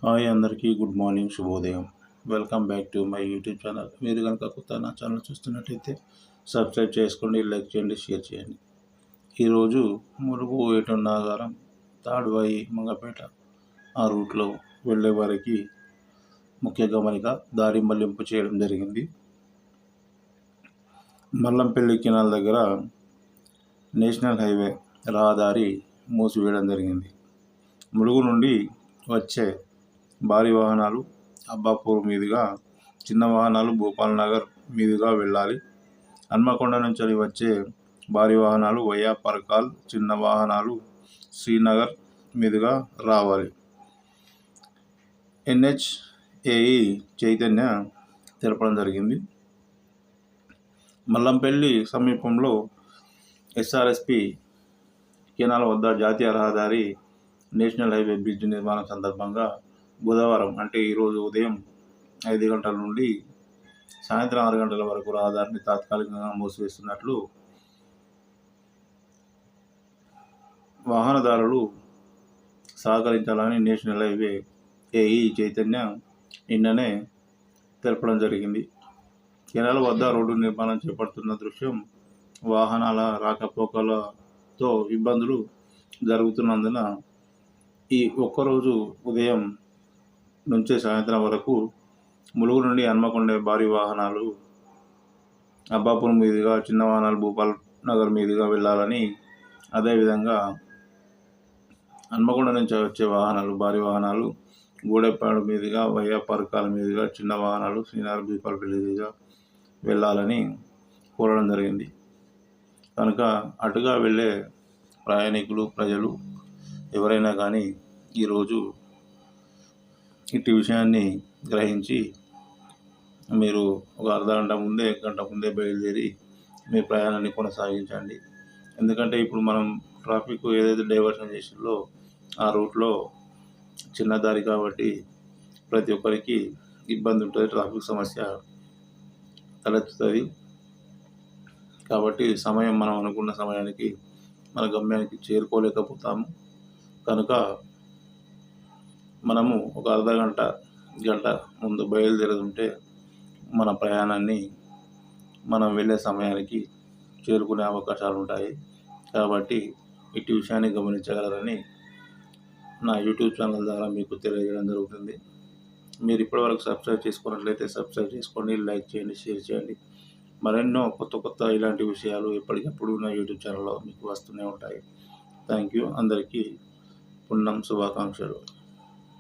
Hi అందరికీ good morning శుభోదయం. Welcome back to my YouTube channel. మీరు కనుక కొత్త నా ఛానల్ చూస్తున్నట్టయితే సబ్స్క్రైబ్ చేసుకోండి, లైక్ చేయండి, షేర్ చేయండి. ఈరోజు ములుగు ఏటూరు నాగారం తాడ్వాయి మంగపేట ఆ రూట్లో వెళ్ళే వారికి ముఖ్య గమనిక, దారి మళ్లింపు చేయడం జరిగింది. మల్లంపల్లి కెనాల్ దగ్గర నేషనల్ హైవే రహదారి మూసివేయడం జరిగింది. ములుగు నుండి వచ్చే భారీ వాహనాలు అబ్బాపూర్ మీదుగా, చిన్న వాహనాలు భూపాల్ నగర్ మీదుగా వెళ్ళాలి. హన్మకొండ నుంచి వచ్చే భారీ వాహనాలు వయా పరకాల్, చిన్న వాహనాలు శ్రీనగర్ మీదుగా రావాలి. ఎన్హెచ్ఏఈ చైతన్య తెలపడం జరిగింది. మల్లంపల్లి సమీపంలో ఎస్ఆర్ఎస్పి కెనాల్ వద్ద జాతీయ రహదారి నేషనల్ హైవే బ్రిడ్జ్ నిర్మాణం సందర్భంగా బుధవారం అంటే ఈరోజు ఉదయం 5 గంటల నుండి సాయంత్రం 6 గంటల వరకు రహదారిని తాత్కాలికంగా మూసివేస్తున్నట్లు వాహనదారులు సహకరించాలని నేషనల్ హైవే ఏఈ చైతన్య నిన్ననే తెలపడం జరిగింది. కెనాల్ వద్ద రోడ్డు నిర్మాణం చేపడుతున్న దృశ్యం వాహనాల రాకపోకలతో ఇబ్బందులు జరుగుతున్నందున ఈ ఒక్కరోజు ఉదయం నుంచి సాయంత్రం వరకు ములుగు నుండి హన్మకొండ భారీ వాహనాలు అబ్బాపూర్ మీదుగా, చిన్న వాహనాలు భూపాల్ నగర్ మీదుగా వెళ్ళాలని, అదేవిధంగా హన్మకొండ నుంచి వచ్చే వాహనాలు భారీ వాహనాలు గూడెపాడు మీదుగా వయా పరకాల మీదుగా, చిన్న వాహనాలు శ్రీనగర్ భూపాలపల్లి మీదుగా వెళ్ళాలని కోరడం జరిగింది. కనుక అటుగా వెళ్ళే ప్రయాణికులు, ప్రజలు ఎవరైనా కానీ ఈరోజు ఇట్టి విషయాన్ని గ్రహించి మీరు ఒక అర్ధగంట ముందే, గంట ముందే బయలుదేరి మీ ప్రయాణాన్ని కొనసాగించండి. ఎందుకంటే ఇప్పుడు మనం ట్రాఫిక్ ఏదైతే డైవర్షన్ చేసిందో ఆ రూట్లో చిన్న దారి కాబట్టి ప్రతి ఒక్కరికి ఇబ్బంది ఉంటుంది, ట్రాఫిక్ సమస్య తలెత్తుతుంది. కాబట్టి మనం అనుకున్న సమయానికి మన గమ్యానికి చేరుకోలేకపోతాము. కనుక మనము ఒక అర్ధగంట, గంట ముందు బయలుదేరుతుంటే మన ప్రయాణాన్ని మనం వెళ్ళే సమయానికి చేరుకునే అవకాశాలు ఉంటాయి. కాబట్టి ఇటు విషయాన్ని గమనించగలరని నా యూట్యూబ్ ఛానల్ ద్వారా మీకు తెలియజేయడం జరుగుతుంది. మీరు ఇప్పటివరకు సబ్స్క్రైబ్ చేసుకున్నట్లయితే సబ్స్క్రైబ్ చేసుకోండి, లైక్ చేయండి, షేర్ చేయండి. మరెన్నో కొత్త ఇలాంటి విషయాలు ఎప్పటికప్పుడు నా యూట్యూబ్ ఛానల్లో మీకు వస్తూనే ఉంటాయి. Thank you. అందరికీ పున్నం శుభాకాంక్షలు.